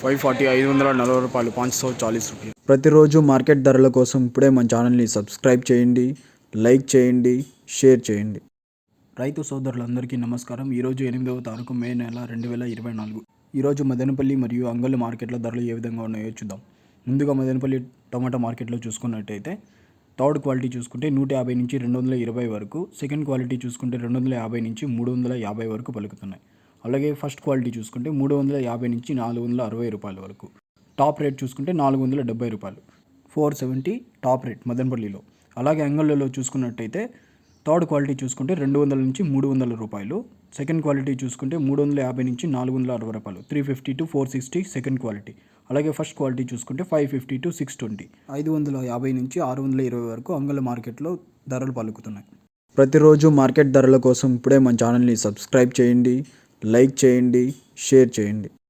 540 540 రూపాయలు 540 రూపాయలు. ప్రతిరోజు మార్కెట్ ధరల కోసం ఇప్పుడే మన ఛానల్ని సబ్స్క్రైబ్ చేయండి, లైక్ చేయండి, షేర్ చేయండి. రైతు సోదరులందరికీ నమస్కారం. ఈరోజు 8వ తారీఖు మే నెల 2024. ఈరోజు మదనపల్లి మరియు అంగళ్ళు మార్కెట్ల ధరలు ఏ విధంగా ఉన్నాయో చూద్దాం. ముందుగా మదనపల్లి టమాటా మార్కెట్లో చూసుకున్నట్టయితే థర్డ్ క్వాలిటీ చూసుకుంటే 150 నుంచి 220 వరకు, సెకండ్ క్వాలిటీ చూసుకుంటే 250 నుంచి 350 వరకు పలుకుతున్నాయి. అలాగే ఫస్ట్ క్వాలిటీ చూసుకుంటే 350 నుంచి 460 రూపాయల వరకు. టాప్ రేట్ చూసుకుంటే 470 రూపాయలు, 470 టాప్ రేట్ మదనపల్లిలో. అలాగే అంగళ్ళలో చూసుకున్నట్టయితే థర్డ్ క్వాలిటీ చూసుకుంటే 200 నుంచి 300 రూపాయలు, సెకండ్ క్వాలిటీ చూసుకుంటే 350 నుంచి 460 రూపాయలు, 350 to 460 సెకండ్ క్వాలిటీ. అలాగే ఫస్ట్ క్వాలిటీ చూసుకుంటే 550 to 620, 550 నుంచి 620 వరకు అంగళ్ళ మార్కెట్లో ధరలు పలుకుతున్నాయి. ప్రతిరోజు మార్కెట్ ధరల కోసం ఇప్పుడే మన ఛానల్ని సబ్స్క్రైబ్ చేయండి, లైక్ చేయండి, షేర్ చేయండి.